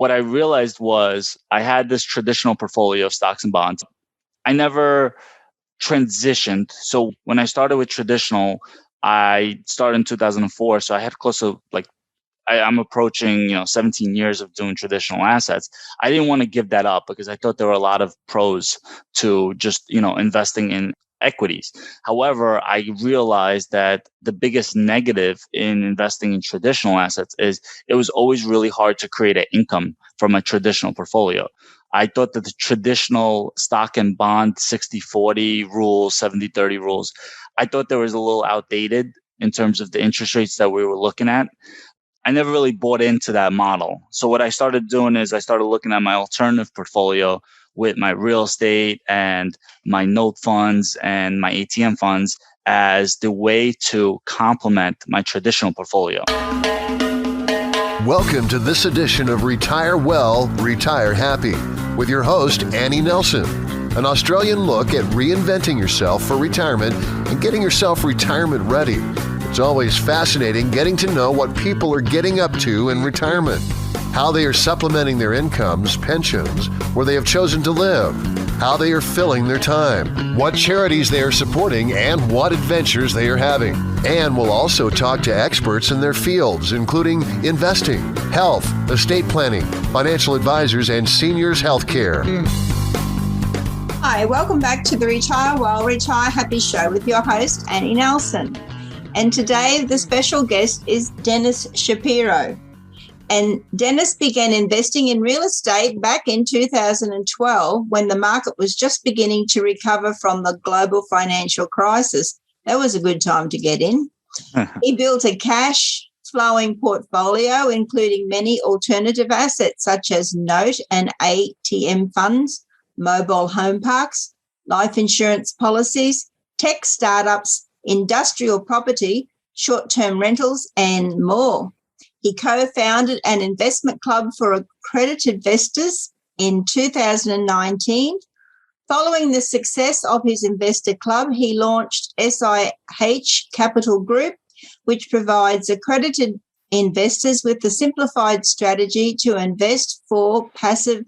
what I realized was I had this traditional portfolio of stocks and bonds. I never transitioned. So when I started with traditional, I started in 2004. So I had close to I'm approaching, 17 years of doing traditional assets. I didn't want to give that up because I thought there were a lot of pros to just, investing in equities. However, I realized that the biggest negative in investing in traditional assets is it was always really hard to create an income from a traditional portfolio. I thought that the traditional stock and bond 60-40 rules, 70-30 rules, I thought there was a little outdated in terms of the interest rates that we were looking at. I never really bought into that model. So what I started doing is I started looking at my alternative portfolio with my real estate and my note funds and my ATM funds as the way to complement my traditional portfolio. Welcome to this edition of Retire Well, Retire Happy with your host, Annie Nelson. An Australian look at reinventing yourself for retirement and getting yourself retirement ready. It's always fascinating getting to know what people are getting up to in retirement, how they are supplementing their incomes, pensions, where they have chosen to live, how they are filling their time, what charities they are supporting, and what adventures they are having. And we'll also talk to experts in their fields, including investing, health, estate planning, financial advisors, and seniors healthcare. Hi, welcome back to the Retire Well, Retire Happy show with your host, Annie Nelson. And today, the special guest is Denis Shapiro. And Denis began investing in real estate back in 2012 when the market was just beginning to recover from the global financial crisis. That was a good time to get in. He built a cash flowing portfolio, including many alternative assets such as note and ATM funds, mobile home parks, life insurance policies, tech startups, industrial property, short-term rentals, and more. He co-founded an investment club for accredited investors in 2019. Following the success of his investor club, he launched SIH Capital Group, which provides accredited investors with a simplified strategy to invest for passive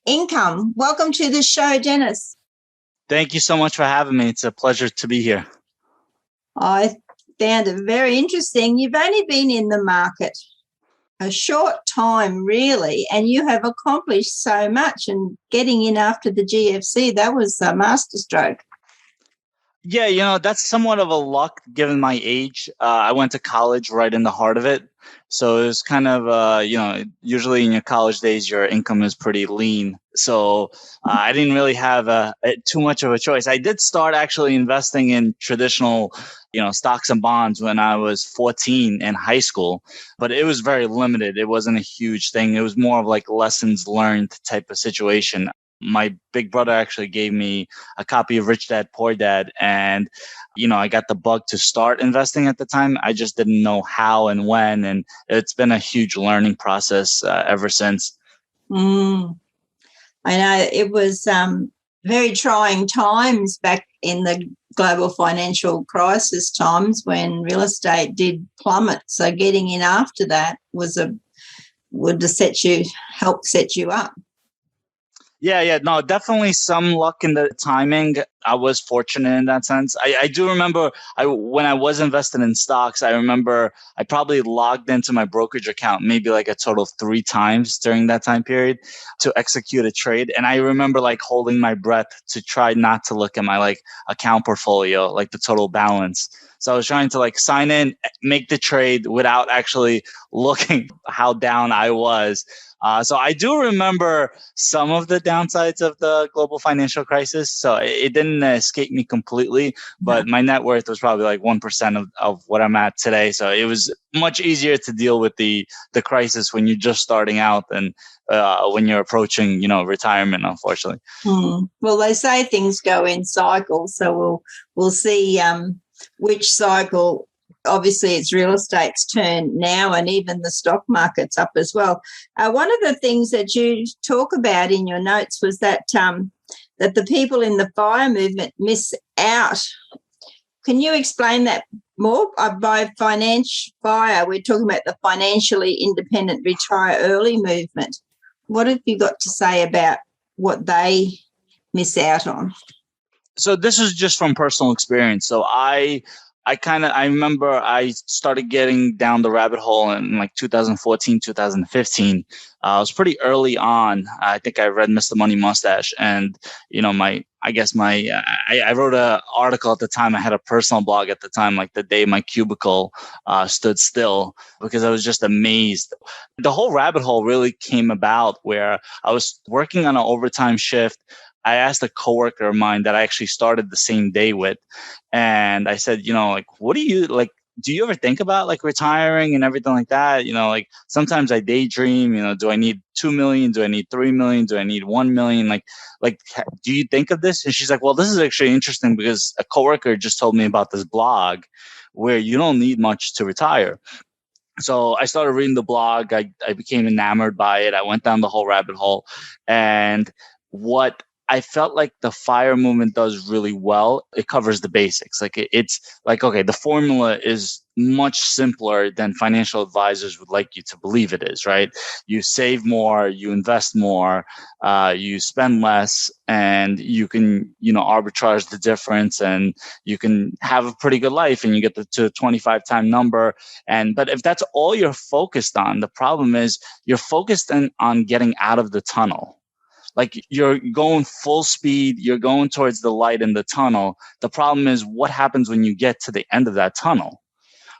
income. Welcome to the show, Denis. Thank you so much for having me. It's a pleasure to be here. I found it very interesting. You've only been in the market a short time, really, and you have accomplished so much. And getting in after the GFC, that was a masterstroke. Yeah, that's somewhat of a luck given my age. I went to college right in the heart of it. So it was kind of, usually in your college days, your income is pretty lean. So I didn't really have too much of a choice. I did start actually investing in traditional, stocks and bonds when I was 14 in high school, but it was very limited. It wasn't a huge thing. It was more of like lessons learned type of situation. My big brother actually gave me a copy of Rich Dad, Poor Dad, and I got the bug to start investing at the time. I just didn't know how and when, and it's been a huge learning process ever since. I know it was very trying times back in the global financial crisis times when real estate did plummet. So getting in after that would help set you up. Yeah. No, definitely some luck in the timing. I was fortunate in that sense. I do remember when I was invested in stocks, I remember I probably logged into my brokerage account maybe like a total of 3 times during that time period to execute a trade. And I remember like holding my breath to try not to look at my account portfolio, like the total balance. So I was trying to sign in, make the trade without actually looking how down I was. So I do remember some of the downsides of the global financial crisis. So it didn't escape me completely, but my net worth was probably 1% of what I'm at today. So it was much easier to deal with the crisis when you're just starting out than when you're approaching, retirement, unfortunately. Well, they say things go in cycles. So we'll see which cycle. Obviously, it's real estate's turn now, and even the stock market's up as well. One of the things that you talk about in your notes was that that the people in the FIRE movement miss out. Can you explain that more? By FIRE, we're talking about the financially independent retire early movement. what have you got to say about what they miss out on? So this is just from personal experience. So I remember I started getting down the rabbit hole in like 2014, 2015. It was pretty early on. I think I read Mr. Money Mustache, and I wrote an article at the time. I had a personal blog at the time, like the day my cubicle stood still, because I was just amazed. The whole rabbit hole really came about where I was working on an overtime shift. I asked a coworker of mine that I actually started the same day with, and I said, what do you like? Do you ever think about like retiring and everything like that? Like sometimes I daydream, do I need 2 million? Do I need 3 million? Do I need 1 million? Do you think of this? And she's like, well, this is actually interesting because a coworker just told me about this blog where you don't need much to retire. So I started reading the blog. I became enamored by it. I went down the whole rabbit hole, and what I felt like the FIRE movement does really well. It covers the basics. It's like, okay, the formula is much simpler than financial advisors would like you to believe it is, right? You save more, you invest more, you spend less, and you can, arbitrage the difference, and you can have a pretty good life, and you get to a 25-time number. But if that's all you're focused on, the problem is you're focused on getting out of the tunnel. Like you're going full speed, you're going towards the light in the tunnel. The problem is what happens when you get to the end of that tunnel,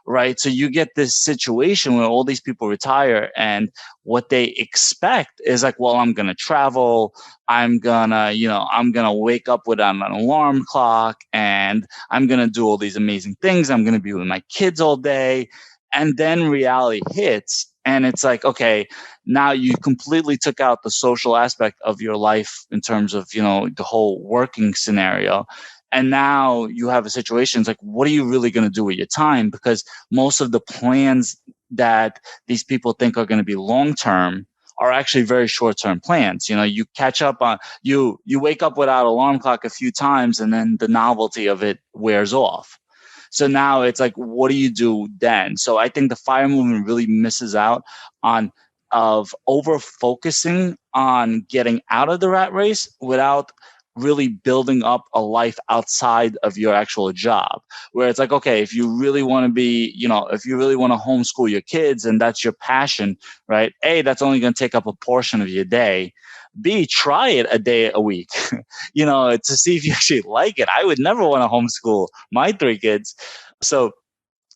right? So you get this situation where all these people retire, and what they expect is like, well, I'm going to travel. I'm going to wake up without an alarm clock, and I'm going to do all these amazing things. I'm going to be with my kids all day. And then reality hits, and it's like, okay, now you completely took out the social aspect of your life in terms of, the whole working scenario. And now you have a situation. It's like, what are you really going to do with your time? Because most of the plans that these people think are going to be long-term are actually very short-term plans. You catch up on, you wake up without an alarm clock a few times, and then the novelty of it wears off. So now it's like, what do you do then? So I think the FIRE movement really misses out of over focusing on getting out of the rat race without really building up a life outside of your actual job, where it's like, okay, if you really want to be, if you really want to homeschool your kids and that's your passion, right? A, that's only going to take up a portion of your day. B, try it a day a week, to see if you actually like it. I would never want to homeschool my 3 kids. So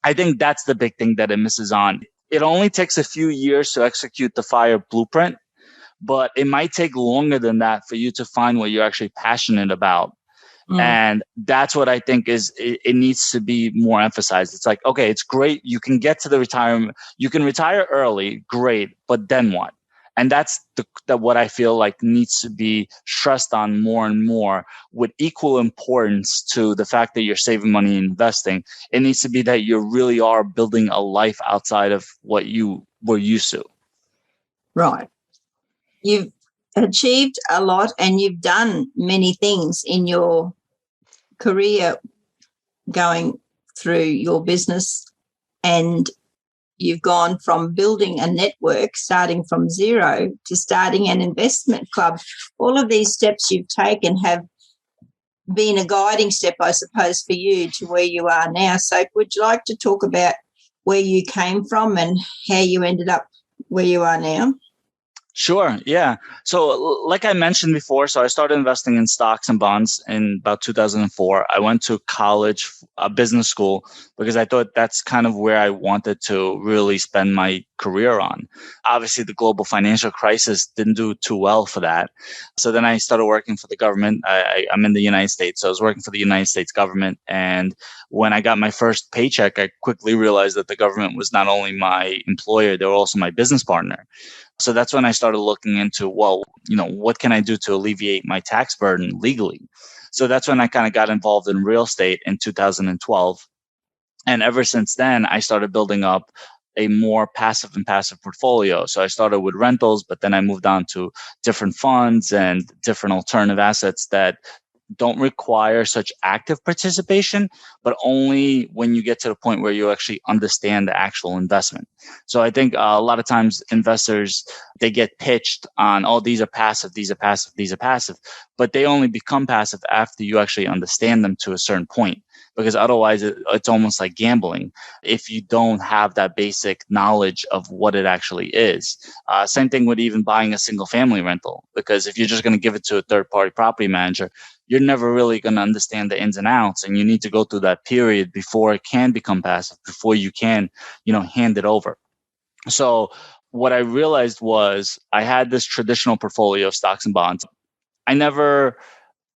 I think that's the big thing that it misses on. It only takes a few years to execute the FIRE blueprint, but it might take longer than that for you to find what you're actually passionate about. And that's what I think is it needs to be more emphasized. It's like, okay, it's great. You can get to the retirement. You can retire early. Great. But then what? And that's what I feel like needs to be stressed on more and more, with equal importance to the fact that you're saving money and investing. It needs to be that you really are building a life outside of what you were used to. Right. You've achieved a lot, and you've done many things in your career going through your business, and you've gone from building a network, starting from zero, to starting an investment club. All of these steps you've taken have been a guiding step, I suppose, for you to where you are now. So would you like to talk about where you came from and how you ended up where you are now? Sure. Yeah. So like I mentioned before, so I started investing in stocks and bonds in about 2004. I went to college, a business school, because I thought that's kind of where I wanted to really spend my career on. Obviously, the global financial crisis didn't do too well for that. So then I started working for the government. I'm in the United States. So I was working for the United States government. And when I got my first paycheck, I quickly realized that the government was not only my employer, they were also my business partner. So that's when I started looking into, well, what can I do to alleviate my tax burden legally? So that's when I kind of got involved in real estate in 2012. And ever since then, I started building up a more passive portfolio. So I started with rentals, but then I moved on to different funds and different alternative assets that don't require such active participation, but only when you get to the point where you actually understand the actual investment. So I think a lot of times investors, they get pitched on, oh, these are passive, these are passive, these are passive, but they only become passive after you actually understand them to a certain point. Because otherwise it's almost like gambling if you don't have that basic knowledge of what it actually is. Same thing with even buying a single family rental, because if you're just going to give it to a third party property manager, you're never really going to understand the ins and outs, and you need to go through that period before it can become passive, before you can, hand it over. So what I realized was I had this traditional portfolio of stocks and bonds. I never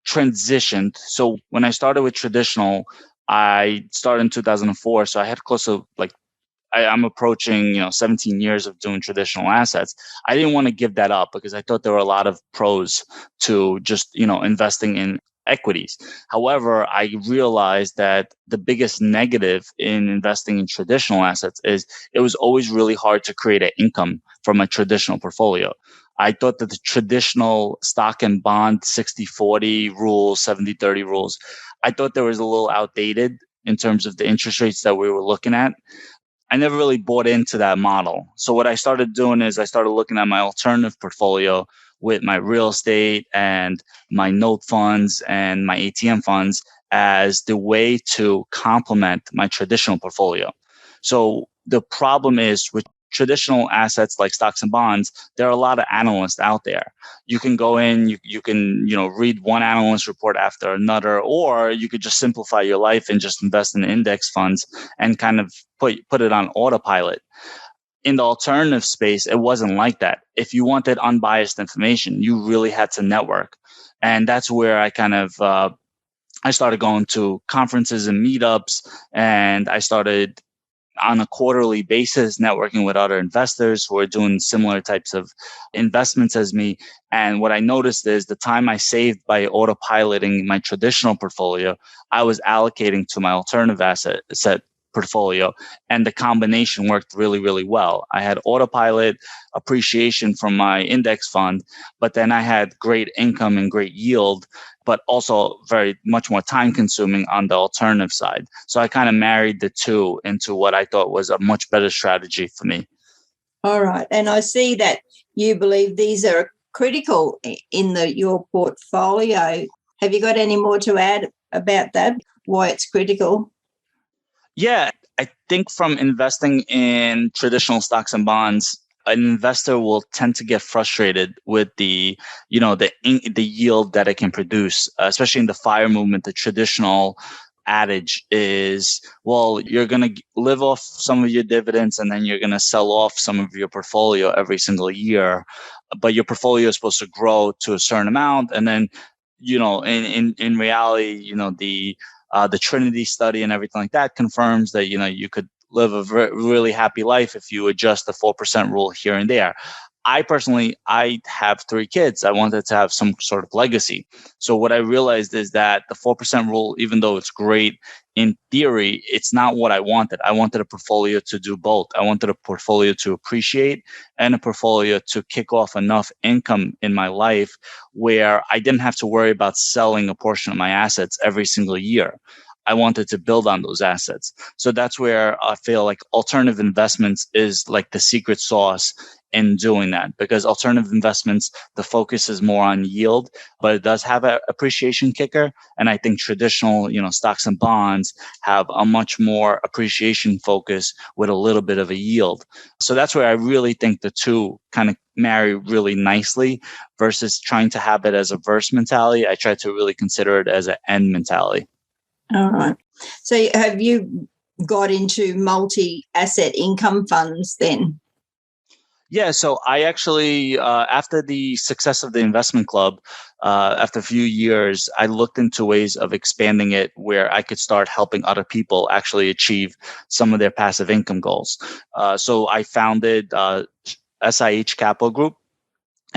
transitioned. So when I started with traditional, I started in 2004. So I had close to I'm approaching, 17 years of doing traditional assets. I didn't want to give that up because I thought there were a lot of pros to just, investing in equities. However, I realized that the biggest negative in investing in traditional assets is it was always really hard to create an income from a traditional portfolio. I thought that the traditional stock and bond 60-40 rules, 70-30 rules, I thought there was a little outdated in terms of the interest rates that we were looking at. I never really bought into that model. So what I started doing is I started looking at my alternative portfolio with my real estate and my note funds and my ATM funds as the way to complement my traditional portfolio. So the problem is with traditional assets like stocks and bonds, there are a lot of analysts out there. You can go in, you can, read one analyst report after another, or you could just simplify your life and just invest in index funds and kind of put it on autopilot. In the alternative space, it wasn't like that. If you wanted unbiased information, you really had to network. And that's where I kind of, I started going to conferences and meetups, and I started on a quarterly basis networking with other investors who are doing similar types of investments as me. And what I noticed is the time I saved by autopiloting my traditional portfolio, I was allocating to my alternative asset portfolio, and the combination worked really, really well. I had autopilot appreciation from my index fund, but then I had great income and great yield, but also very much more time consuming on the alternative side. So I kind of married the two into what I thought was a much better strategy for me. All right. And I see that you believe these are critical in your portfolio. Have you got any more to add about that, why it's critical? Yeah, I think from investing in traditional stocks and bonds, an investor will tend to get frustrated with the yield that it can produce, especially in the FIRE movement. The traditional adage is, well, you're going to live off some of your dividends and then you're going to sell off some of your portfolio every single year. But your portfolio is supposed to grow to a certain amount. And then, in reality, the Trinity study and everything like that confirms that, you could live a really happy life if you adjust the 4% rule here and there. I have 3 kids. I wanted to have some sort of legacy. So what I realized is that the 4% rule, even though it's great in theory, it's not what I wanted. I wanted a portfolio to do both. I wanted a portfolio to appreciate and a portfolio to kick off enough income in my life where I didn't have to worry about selling a portion of my assets every single year. I wanted to build on those assets. So that's where I feel like alternative investments is like the secret sauce in doing that, because alternative investments, the focus is more on yield, but it does have an appreciation kicker. And I think traditional, stocks and bonds have a much more appreciation focus with a little bit of a yield. So that's where I really think the two kind of marry really nicely versus trying to have it as a verse mentality. I try to really consider it as an end mentality. All right. So have you got into multi-asset income funds then? Yeah, so I actually, after the success of the investment club, after a few years, I looked into ways of expanding it where I could start helping other people actually achieve some of their passive income goals. So I founded SIH Capital Group.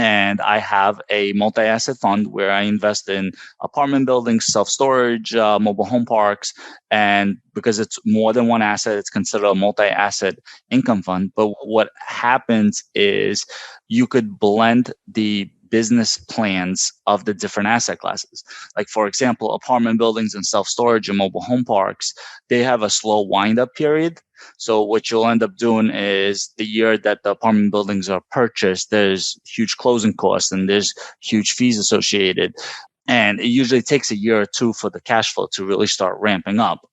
And I have a multi-asset fund where I invest in apartment buildings, self-storage, mobile home parks. And because it's more than one asset, it's considered a multi-asset income fund. But what happens is you could blend the business plans of the different asset classes. Like, for example, apartment buildings and self-storage and mobile home parks, they have a slow wind-up period. So what you'll end up doing is the year that the apartment buildings are purchased, there's huge closing costs and there's huge fees associated. And it usually takes a year or two for the cash flow to really start ramping up.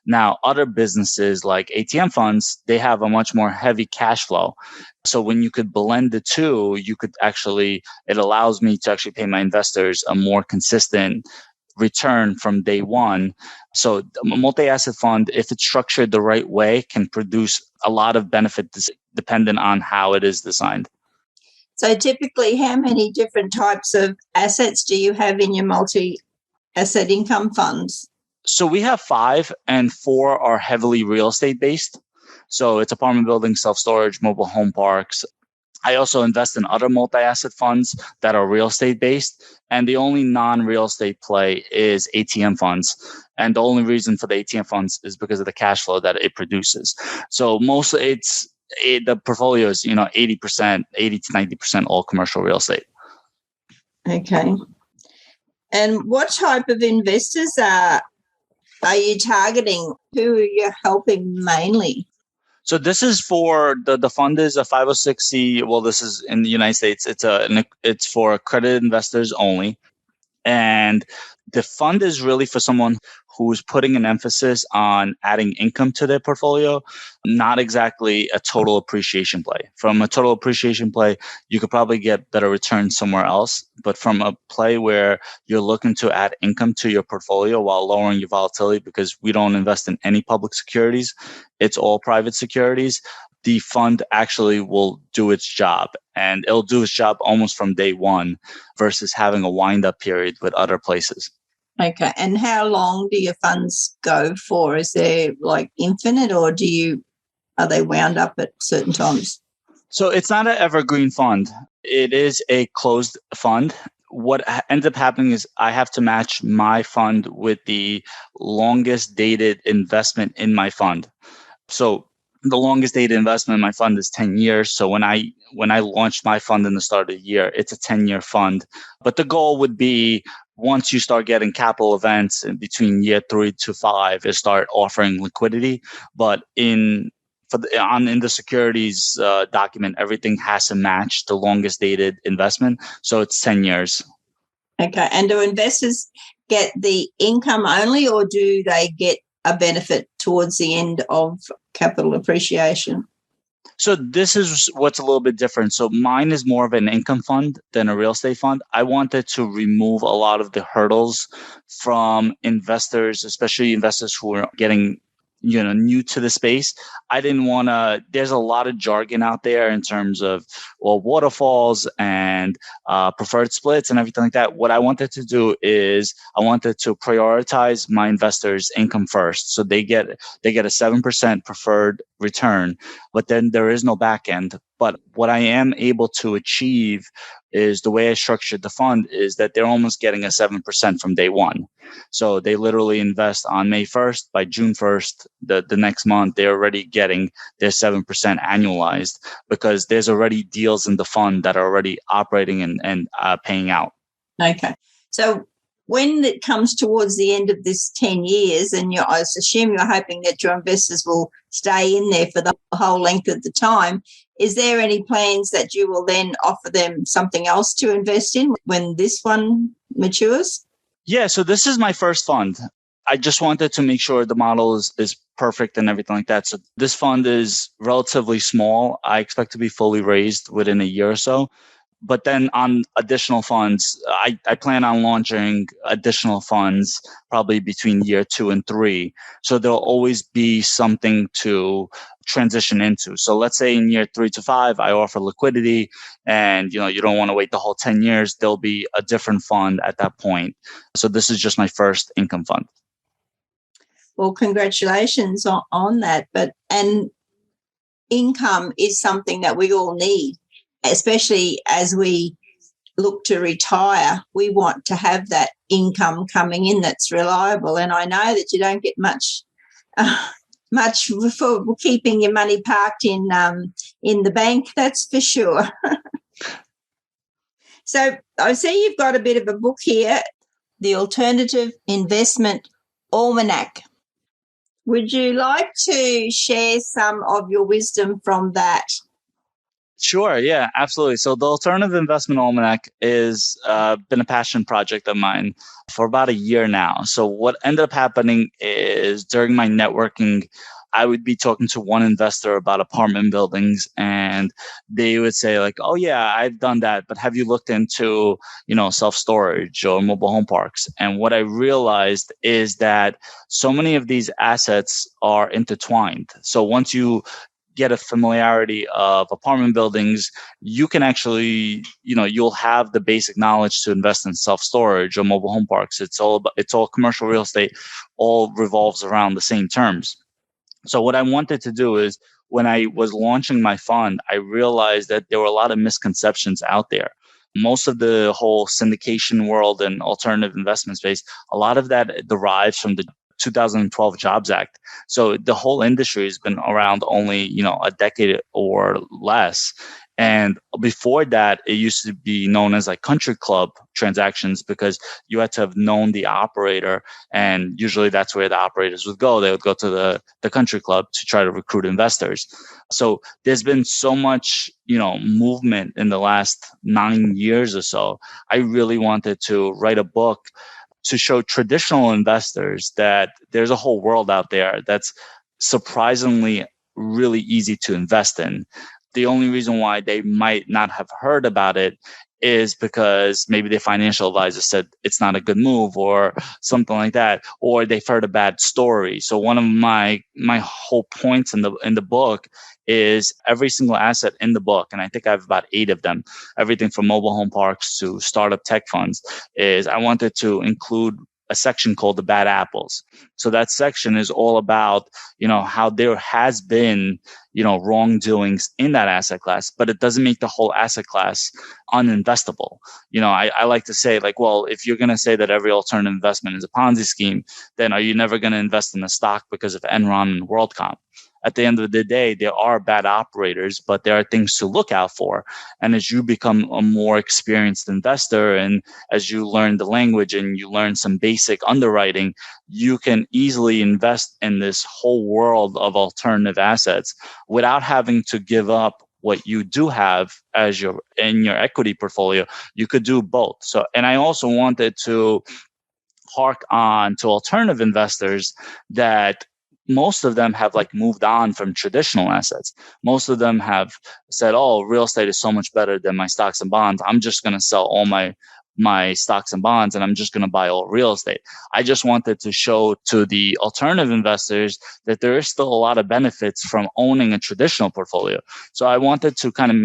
Now, other businesses like ATM funds, they have a much more heavy cash flow. So when you could blend the two, it allows me to actually pay my investors a more consistent return from day one. So a multi-asset fund, if it's structured the right way, can produce a lot of benefit dependent on how it is designed. So typically, how many different types of assets do you have in your multi-asset income funds? So we have 5, and 4 are heavily real estate based. So it's apartment buildings, self-storage, mobile home parks. I also invest in other multi-asset funds that are real estate based. And the only non-real estate play is ATM funds. And the only reason for the ATM funds is because of the cash flow that it produces. So mostly the portfolio is, 80%, 80 to 90% all commercial real estate. Okay. And what type of investors are you targeting? Who are you helping mainly? So this is for the fund is a 506c. Well, this is in the United States. It's for accredited investors only. And the fund is really for someone who's putting an emphasis on adding income to their portfolio, not exactly a total appreciation play. From a total appreciation play, you could probably get better returns somewhere else. But from a play where you're looking to add income to your portfolio while lowering your volatility, because we don't invest in any public securities, it's all private securities, the fund actually will do its job, and it'll do its job almost from day one versus having a wind-up period with other places. Okay. And how long do your funds go for? Is there like infinite, or are they wound up at certain times? So it's not an evergreen fund. It is a closed fund. What ends up happening is I have to match my fund with the longest dated investment in my fund. So the longest dated investment in my fund is 10 years. So when I launched my fund in the start of the year, it's a 10-year fund. But the goal would be, once you start getting capital events in between year 3 to 5, is start offering liquidity. But in the securities document, everything has to match the longest dated investment. So it's 10 years. Okay. And do investors get the income only, or do they get a benefit towards the end of capital appreciation? So this is what's a little bit different. So mine is more of an income fund than a real estate fund. I wanted to remove a lot of the hurdles from investors, especially investors who are getting new to the space. I didn't want to, there's a lot of jargon out there in terms of, waterfalls and preferred splits and everything like that. What I wanted to do is I wanted to prioritize my investors' income first. So they get a 7% preferred return, but then there is no back end. But what I am able to achieve is, the way I structured the fund is that they're almost getting a 7% from day one. So they literally invest on May 1st. By June 1st, the next month, they're already getting their 7% annualized, because there's already deals in the fund that are already operating and paying out. Okay. So when it comes towards the end of this 10 years, and I assume you're hoping that your investors will stay in there for the whole length of the time, is there any plans that you will then offer them something else to invest in when this one matures? Yeah, so this is my first fund. I just wanted to make sure the model is perfect and everything like that. So this fund is relatively small. I expect to be fully raised within a year or so. But then on additional funds, I plan on launching additional funds probably between year 2 and 3. So there'll always be something to transition into. So let's say in year 3 to 5, I offer liquidity, and you don't want to wait the whole 10 years. There'll be a different fund at that point. So this is just my first income fund. Well, congratulations on that. And income is something that we all need, especially as we look to retire. We want to have that income coming in that's reliable. And I know that you don't get much for keeping your money parked in the bank, that's for sure. So I see you've got a bit of a book here, The Alternative Investment Almanac. Would you like to share some of your wisdom from that? Sure. Yeah, absolutely. So the Alternative Investment Almanac is been a passion project of mine for about a year now. So what ended up happening is during my networking, I would be talking to one investor about apartment buildings, and they would say like, "Oh yeah, I've done that, but have you looked into, self-storage or mobile home parks?" And what I realized is that so many of these assets are intertwined. So once you get a familiarity of apartment buildings, you can actually, you'll have the basic knowledge to invest in self-storage or mobile home parks. It's all commercial real estate, all revolves around the same terms. So what I wanted to do is when I was launching my fund, I realized that there were a lot of misconceptions out there. Most of the whole syndication world and alternative investment space, a lot of that derives from the 2012 Jobs Act. So the whole industry has been around only, a decade or less. And before that, it used to be known as like country club transactions because you had to have known the operator. And usually that's where the operators would go. They would go to the country club to try to recruit investors. So there's been so much, movement in the last 9 years or so. I really wanted to write a book to show traditional investors that there's a whole world out there that's surprisingly really easy to invest in. The only reason why they might not have heard about it is because maybe their financial advisor said it's not a good move or something like that, or they've heard a bad story. So one of my whole points in the book is every single asset in the book, and I think I have about 8 of them, everything from mobile home parks to startup tech funds, is I wanted to include a section called the bad apples. So that section is all about, how there has been, wrongdoings in that asset class, but it doesn't make the whole asset class uninvestable. I like to say like, well, if you're going to say that every alternative investment is a Ponzi scheme, then are you never going to invest in the stock because of Enron and WorldCom? At the end of the day, there are bad operators, but there are things to look out for. And as you become a more experienced investor and as you learn the language and you learn some basic underwriting, you can easily invest in this whole world of alternative assets without having to give up what you do have as in your equity portfolio. You could do both. So, and I also wanted to hark on to alternative investors that most of them have like moved on from traditional assets. Most of them have said, "Oh, real estate is so much better than my stocks and bonds. I'm just going to sell all my stocks and bonds and I'm just going to buy all real estate." I just wanted to show to the alternative investors that there is still a lot of benefits from owning a traditional portfolio. So I wanted to kind of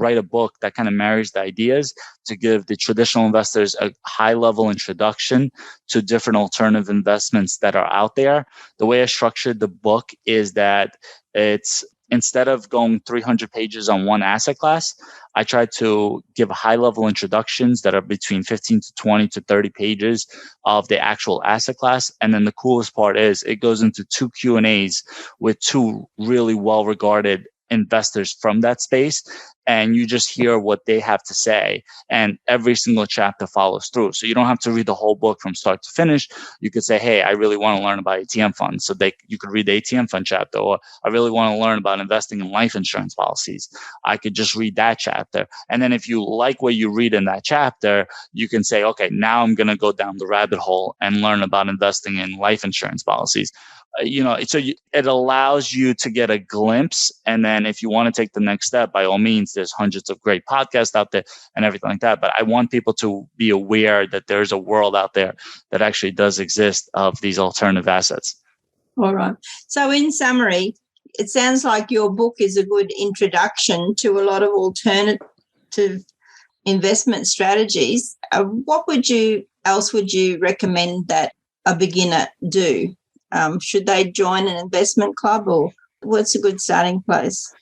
write a book that kind of marries the ideas to give the traditional investors a high level introduction to different alternative investments that are out there. The way I structured the book is that it's instead of going 300 pages on one asset class, I try to give high-level introductions that are between 15 to 20 to 30 pages of the actual asset class. And then the coolest part is it goes into 2 Q&As with 2 really well-regarded investors from that space. And you just hear what they have to say. And every single chapter follows through. So you don't have to read the whole book from start to finish. You could say, "Hey, I really want to learn about ATM funds." So you could read the ATM fund chapter. Or "I really want to learn about investing in life insurance policies." I could just read that chapter. And then if you like what you read in that chapter, you can say, "Okay, now I'm going to go down the rabbit hole and learn about investing in life insurance policies." It allows you to get a glimpse. And then if you want to take the next step, by all means, there's hundreds of great podcasts out there and everything like that. But I want people to be aware that there's a world out there that actually does exist of these alternative assets. All right. So in summary, it sounds like your book is a good introduction to a lot of alternative investment strategies. What else would you recommend that a beginner do? Should they join an investment club, or what's a good starting place?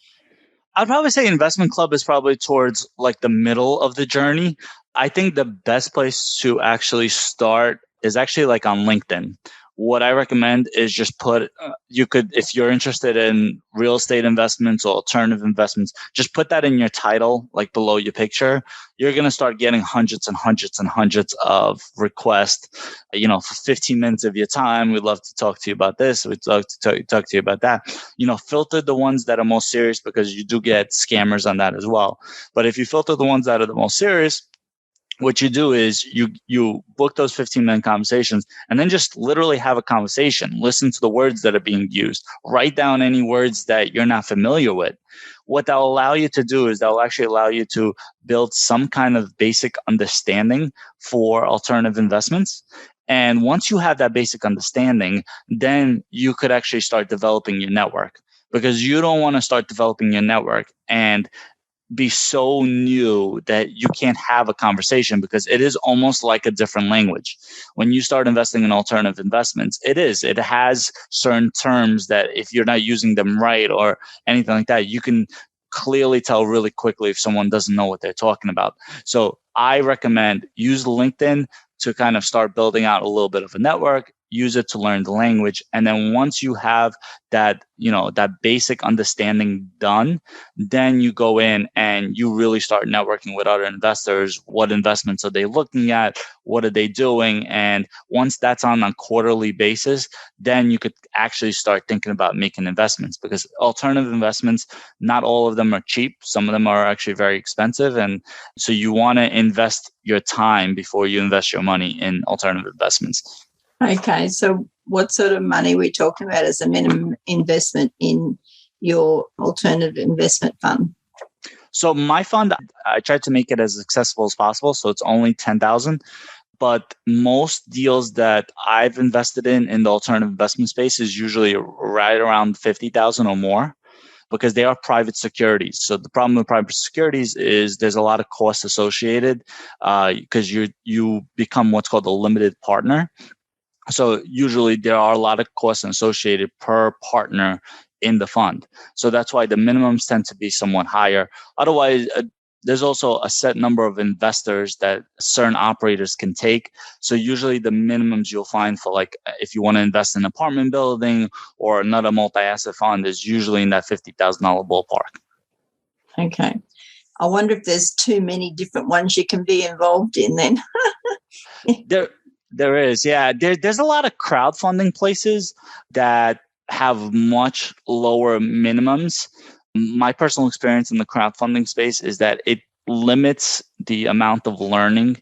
I'd probably say investment club is probably towards like the middle of the journey. I think the best place to actually start is actually like on LinkedIn. what I recommend is just if you're interested in real estate investments or alternative investments, just put that in your title, like below your picture. You're going to start getting hundreds and hundreds and hundreds of requests, for 15 minutes of your time. We'd love to talk to you about this. We'd love to talk to you about that. Filter the ones that are most serious, because you do get scammers on that as well. But if you filter the ones that are the most serious, what you do is you book those 15-minute conversations and then just literally have a conversation. Listen to the words that are being used. Write down any words that you're not familiar with. What that will allow you to do is that will actually allow you to build some kind of basic understanding for alternative investments. And once you have that basic understanding, then you could actually start developing your network, because you don't want to start developing your network and be so new that you can't have a conversation, because it is almost like a different language. When you start investing in alternative investments, it has certain terms that if you're not using them right or anything like that, you can clearly tell really quickly if someone doesn't know what they're talking about. So I recommend use LinkedIn to kind of start building out a little bit of a network. Use it to learn the language. And then once you have that, that basic understanding done, then you go in and you really start networking with other investors. What investments are they looking at? What are they doing? And once that's on a quarterly basis, then you could actually start thinking about making investments, because alternative investments, not all of them are cheap. Some of them are actually very expensive. And so you want to invest your time before you invest your money in alternative investments. Okay, so what sort of money are we talking about as a minimum investment in your alternative investment fund? So my fund, I tried to make it as accessible as possible. So it's only $10,000. But most deals that I've invested in the alternative investment space is usually right around $50,000 or more, because they are private securities. So the problem with private securities is there's a lot of costs associated, because you become what's called a limited partner. So usually there are a lot of costs associated per partner in the fund. So that's why the minimums tend to be somewhat higher. Otherwise, there's also a set number of investors that certain operators can take. So usually the minimums you'll find for, like, if you want to invest in an apartment building or another multi-asset fund, is usually in that $50,000 ballpark. Okay. I wonder if there's too many different ones you can be involved in then. There is, yeah. There's a lot of crowdfunding places that have much lower minimums. My personal experience in the crowdfunding space is that it limits the amount of learning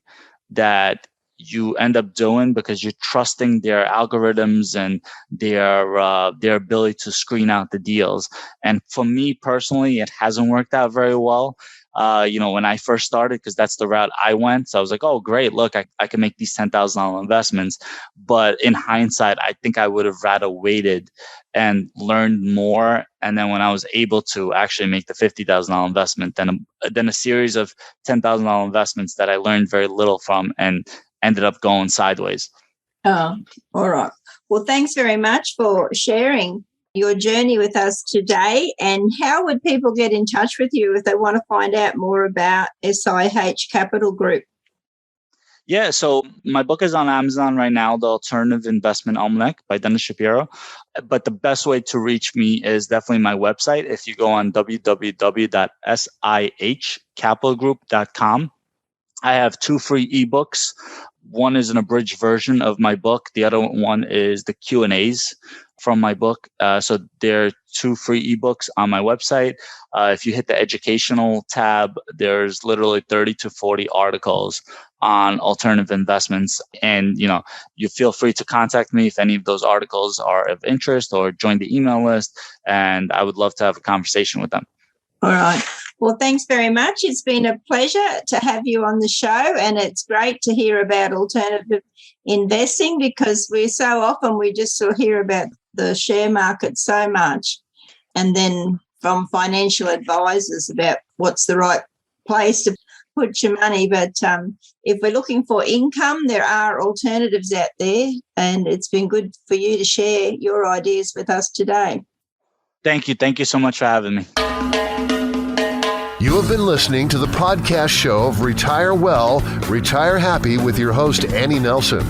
that you end up doing, because you're trusting their algorithms and their ability to screen out the deals. And for me personally, it hasn't worked out very well. When I first started, because that's the route I went. So I was like, oh, great. Look, I can make these $10,000 investments. But in hindsight, I think I would have rather waited and learned more. And then when I was able to actually make the $50,000 investment, then a series of $10,000 investments that I learned very little from and ended up going sideways. Oh, all right. Well, thanks very much for sharing your journey with us today. And how would people get in touch with you if they want to find out more about SIH Capital Group? Yeah, so my book is on Amazon right now, The Alternative Investment Almanac by Denis Shapiro. But the best way to reach me is definitely my website. If you go on www.sihcapitalgroup.com, I have 2 free ebooks. One is an abridged version of my book. The other one is the Q&As from my book. So there are 2 free ebooks on my website. If you hit the educational tab, there's literally 30 to 40 articles on alternative investments. And, you feel free to contact me if any of those articles are of interest, or join the email list. And I would love to have a conversation with them. All right. Well, thanks very much. It's been a pleasure to have you on the show, and it's great to hear about alternative investing, because we just sort of hear about the share market so much, and then from financial advisors about what's the right place to put your money. But if we're looking for income, there are alternatives out there, and it's been good for you to share your ideas with us today. Thank you. Thank you so much for having me. You have been listening to the podcast show of Retire Well, Retire Happy with your host, Annie Nelson.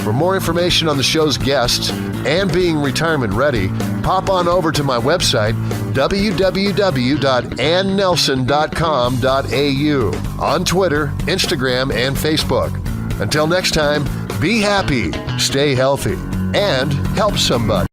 For more information on the show's guests and being retirement ready, pop on over to my website, www.annelson.com.au, on Twitter, Instagram, and Facebook. Until next time, be happy, stay healthy, and help somebody.